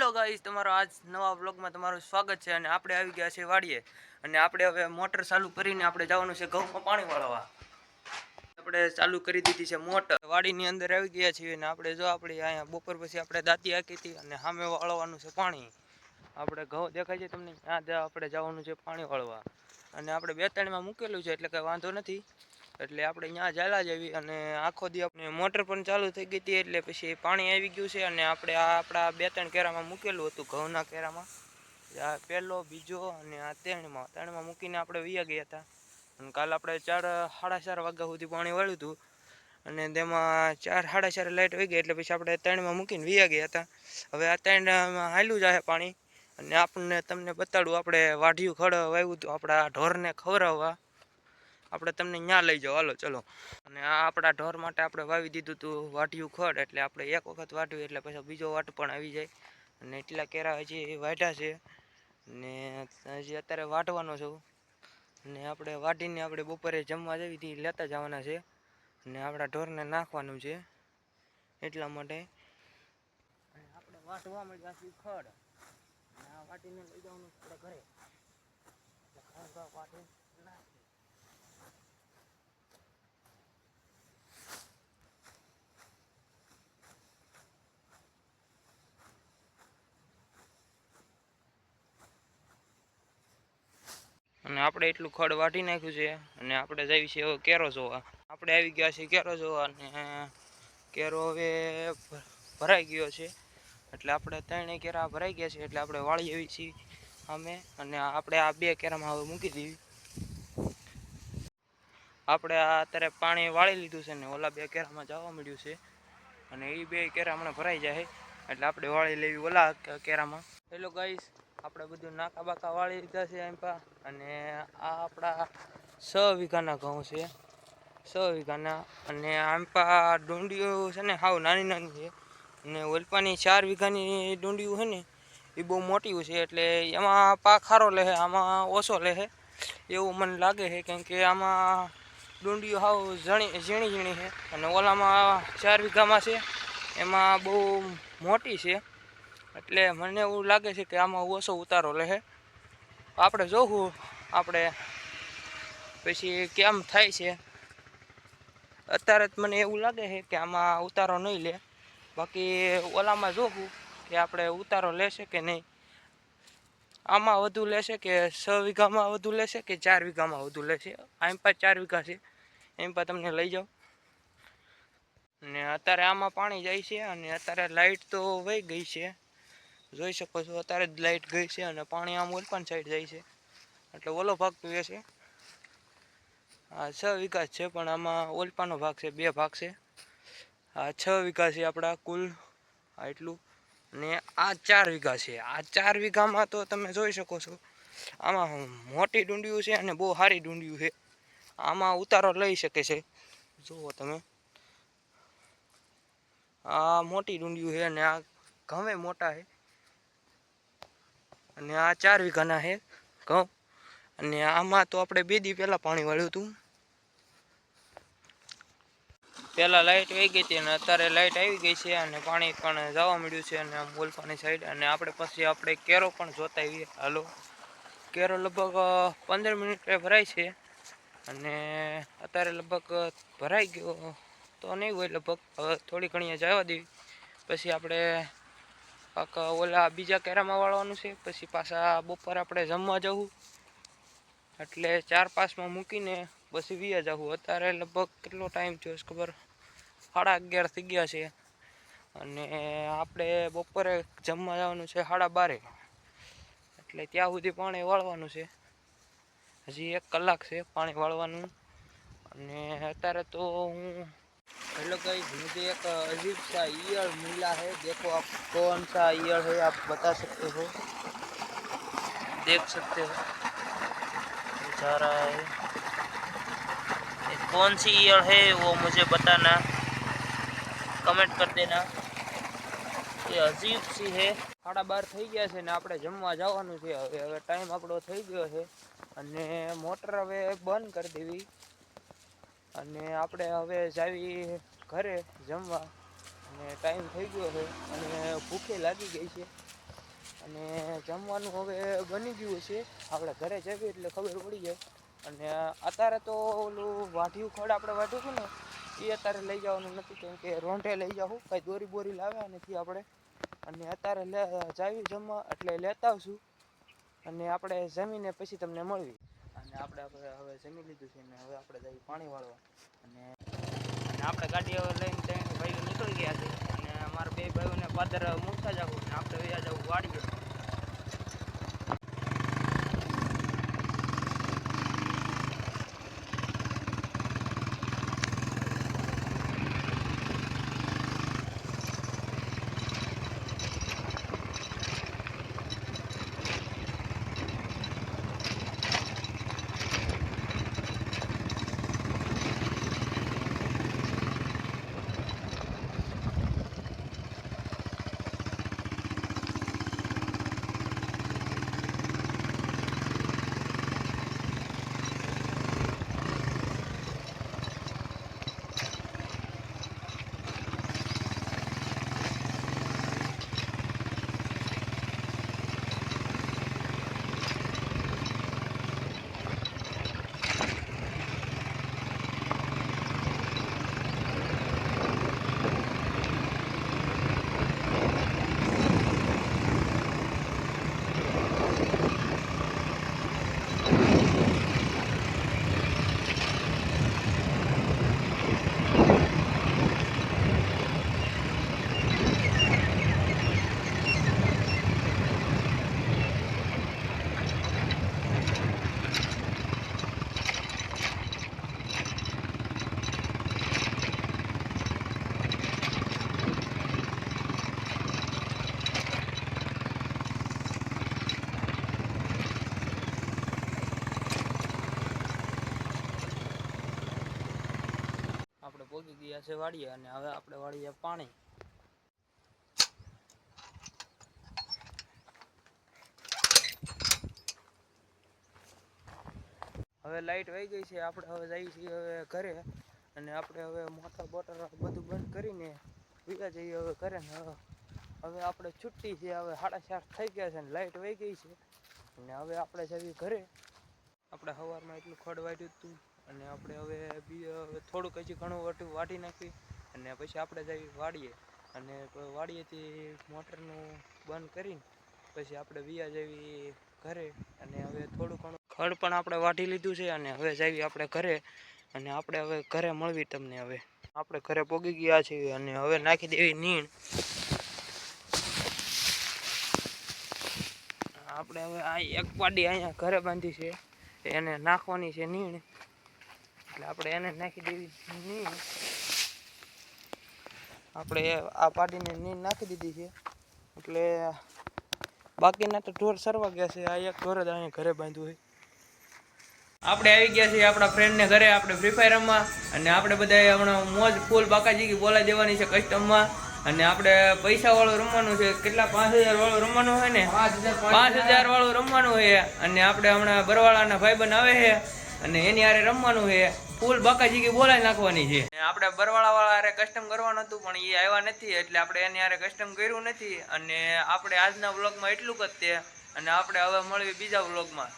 Hello guys, તમારો આજ નવા વ્લોગમાં તમારું સ્વાગત છે. અને આપણે આવી ગયા છે વાડીએ, અને આપણે હવે મોટર ચાલુ કરીને આપણે જવાનું છે ઘઉંમાં પાણી વાળવા. આપણે ચાલુ કરી દીધી છે મોટર. વાડીની અંદર આવી ગયા છીએ અને આપણે જો આપણે અહીંયા બપોર પછી આપણે દાંતી હાકી હતી અને સામે વાળવાનું છે પાણી. આપણે ઘઉં દેખાય છે તમને, ત્યાં આપણે જવાનું છે પાણી વાળવા. અને આપણે 2-3માં મૂકેલું છે એટલે કંઈ વાંધો નથી. એટલે આપણે અહીંયા ચાલ્યા જવી અને આખો દી આપણે મોટર પણ ચાલુ થઈ ગઈ હતી એટલે પછી પાણી આવી ગયું છે. અને આપણે આપણા 2-3 કેરામાં મૂકેલું હતું ઘઉંના કેરામાં, આ પહેલો, બીજો અને આ ત્રણમાં મૂકીને આપણે વયા ગયા હતા. અને કાલે આપણે 4-4:30 વાગ્યા સુધી પાણી વાળ્યું હતું અને તેમાં 4-4:30 લાઇટ વહી ગઈ એટલે પછી આપણે 3માં મૂકીને વયા ગયા હતા. હવે આ 3 હાલ્યું જાય પાણી. અને તમને બતાડું, આપણે વાઢિયું ખડ વાવ્યું હતું આપણા ઢોરને ખવડાવવા. આપણે તમને ત્યાં લઈ જાઓ, હાલો ચલો. અને આ આપણા ઢોર માટે આપણે વાવી દીધું હતું વાઢિયું ખડ, એટલે આપણે એક વખત વાઢ્યું એટલે પછી બીજો વાટ પણ આવી જાય. અને એટલા કેરા હજી વાઢ્યા છે ને હજી અત્યારે વાઢવાનો છું. અને આપણે વાઢીને આપણે બપોરે જમવા જવી હતી લેતા જવાના છે અને આપણા ઢોરને નાખવાનું છે એટલા માટે. અને આપણે વાઢવા મળ્યા છીએ ખડ, અને આ વાટીને લઈ જવાનું આપણે ઘરે. ખડ વાટી નાખી. અને આપણે એટલું ખડ વાટી નાખ્યું છે અને આપણે જઈએ છીએ હવે કેરો જોવા. આપણે આવી ગયા છીએ કેરો જોવા અને કેરો હવે ભરાઈ ગયો છે. એટલે આપણે 3 કેરા ભરાઈ ગયા છે એટલે આપણે વાળી આવી છીએ અમે. અને આપણે આ 2 કેરામાં હવે મૂકી દેવી. આપણે આ અત્યારે પાણી વાળી લીધું છે ને ઓલા 2 કેરામાં જવા મળ્યું છે. અને એ 2 કેરા હમણાં ભરાઈ જાય એટલે આપણે વાળી લેવી ઓલા કેરામાં. હેલો ગાઈસ, આપણે બધું નાકા બાકા વાળી લીધા છે એમ પા. અને આ આપણા 6 વીઘાના ઘઉં છે, 6 વીઘાના. અને આમ પા ડુંડીઓ છે ને હાવ નાની નાની છે. અને ઓલપાની 4 વીઘાની ડુંડીઓ છે ને એ બહુ મોટી છે એટલે એમાં પાક સારો લે, આમાં ઓછો લે એવું મને લાગે છે. કેમ કે આમાં ડુંડીઓ હાવ ઝીણી ઝીણી છે અને ઓલામાં 4 વીઘામાં છે એમાં બહુ મોટી છે. એટલે મને એવું લાગે છે કે આમાં ઓછો ઉતારો લે. આપણે જોવું આપણે પછી કેમ થાય છે. અત્યારે જ મને એવું લાગે છે કે આમાં ઉતારો નહીં લે, બાકી ઓલામાં જોવું કે આપણે ઉતારો લેશે કે નહીં. આમાં વધુ લેશે કે 6 વીઘામાં વધુ લેશે કે 4 વીઘામાં વધુ લેશે. આમ પા 4 વીઘા છે એમ પા તમને લઈ જાઓ. ને અત્યારે આમાં પાણી જાય છે અને અત્યારે લાઇટ તો વહી ગઈ છે, જોઈ શકો છો. અત્યારે જ લાઇટ ગઈ છે અને પાણી આમ ઓલપાન સાઈડ જાય છે એટલે ઓલો ભાગ પીવે છે. આ 6 વીઘા છે પણ આમાં ઓલપાનો ભાગ છે, 2 ભાગ છે. આ 6 વીઘા છે આપણા કુલ, એટલું. ને આ 4 વીઘા છે. આ 4 વીઘામાં તો તમે જોઈ શકો છો આમાં મોટી ડુંડિયું છે અને બહુ સારી ડુંડિયું છે. આમાં ઉતારો લઈ શકે છે, જુઓ તમે. આ મોટી ડુંડિયું છે અને આ ઘવે મોટા છે. અને આ 4 વીઘાના છે ઘઉં. અને આમાં તો આપણે 2 દી પહેલાં પાણી વાળ્યું હતું. પહેલાં લાઇટ વહી ગઈ હતી અને અત્યારે લાઇટ આવી ગઈ છે અને પાણી પણ જવા મળ્યું છે અને ઓલપાની સાઈડ. અને આપણે પછી આપણે કેરો પણ જોતા આવીએ, હાલો. કેરો લગભગ 15 મિનિટે ભરાય છે અને અત્યારે લગભગ ભરાઈ ગયો તો નહીં હોય લગભગ. હવે થોડી ઘણી જવા દેવી પછી આપણે પાક ઓલા બીજા કેરામાં વાળવાનું છે. પછી પાછા બપોર આપણે જમવા જવું એટલે 4-5માં મૂકીને પછી વ્યા જવું. અત્યારે લગભગ કેટલો ટાઈમ થયો છે ખબર, 11:30 થઈ ગયા છે. અને આપણે બપોરે જમવા જવાનું છે 12:30, એટલે ત્યાં સુધી પાણી વાળવાનું છે. હજી 1 કલાક છે પાણી વાળવાનું. અને અત્યારે તો હું हेलो गाइस, मुझे एक अजीब सा ईयड़ मिला है। देखो आप कौन सा ईयड़ है, आप बता सकते हो, देख सकते हो जा रहा है। ये कौन सी ईयड़ है वो मुझे बताना, कमेंट कर देना। ये अजीब सी है। 12:30 થઈ ગયા છે ને આપણે જમવા જવાનું છે. હવે ટાઈમ આપણો થઈ ગયો છે અને મોટર હવે બંધ કરી દેવી. અને આપણે હવે જાવી ઘરે જમવા. અને ટાઈમ થઈ ગયો છે અને ભૂખે લાગી ગઈ છે. અને જમવાનું હવે બની ગયું છે, આપણે ઘરે જઈએ એટલે ખબર પડી જાય. અને અત્યારે તો ઓલું વાઢિયું ખડ આપણે વાઢ્યું હતું ને એ અત્યારે લઈ જવાનું નથી, કેમ કે રોંઢે લઈ જાઉં કાંઈ દોરી બોરી લાવ્યા નથી આપણે. અને અત્યારે જાવી જમવા એટલે લેતા આવશું અને આપણે જમીને પછી તમને મળવી. અને આપણે હવે જમી લીધું છે ને હવે આપણે જઈએ પાણી વાળવા. અને આપણે ગાડી હવે લઈને ત્રણ ભાઈઓ નીકળી ગયા છે અને અમારા બે ભાઈઓને પાદર મૂકતા જવું અને આપણે વયા જવું વાડીએ. આપણે પહોંચી ગયા છે વાડીએ અને હવે આપણે વાડીએ પાણી. હવે લાઈટ વહી ગઈ છે, આપણે હવે જઈએ છીએ હવે ઘરે. અને આપણે હવે મોટર બોટર બધું બંધ કરીને વિયા જઈએ હવે ઘરે. હવે આપણે છુટ્ટી છે, હવે 4:30 થઈ ગયા છે ને લાઈટ વહી ગઈ છે. અને હવે આપણે જઈએ ઘરે. આપણે સવારમાં એટલું ખડ વાઢ્યું હતું અને આપણે હવે થોડુંક હજી ઘણું વાઢી નાખી અને પછી આપણે જઈએ વાડીએ. અને વાડીએથી મોટરનું બંધ કરીને પછી આપણે વિયા જઈએ ઘરે. અને હવે થોડું ઘણું ખડ પણ આપણે વાઢી લીધું છે અને હવે જઈએ આપણે ઘરે. અને આપણે હવે ઘરે મળવી તમને. હવે આપણે ઘરે પોગી ગયા છીએ અને હવે નાખી દેવી નીણ. આપણે હવે આ એક પાડી અહીંયા ઘરે બાંધી છે, એને નાખવાની છે નીણ. એટલે આપણે એને નાખી દેવી નીણ. આપણે આ પાડીને નીણ નાખી દીધી છે. એટલે બાકીના તો ઢોર સરવા ગયા છે. આ એક ઢોર જ અહીંયા ઘરે બાંધ્યું છે. આપણે આવી ગયા છીએ આપણા ફ્રેન્ડને ઘરે. આપણે ફ્રી ફાયર રમવા અને આપણે બધા હમણાં મોજ ફૂલ બાકાજી બોલાવી દેવાની છે કસ્ટમમાં. અને આપણે પૈસા વાળું રમવાનું છે. કેટલા 5000 વાળું રમવાનું હોય ને, 5000 વાળું રમવાનું હોય. અને આપણે હમણાં બરવાળાના ભાઈબંધ આવે છે અને એની હારે રમવાનું છે. ફૂલ બાકાજી બોલાવી નાખવાની છે. આપણે બરવાળા વાળા હારે કસ્ટમ કરવાનું હતું પણ એ આવ્યા નથી એટલે આપણે એની હારે કસ્ટમ કર્યું નથી. અને આપણે આજના વ્લોગમાં એટલું જ તે. અને આપણે હવે મળવી બીજા વ્લોગમાં.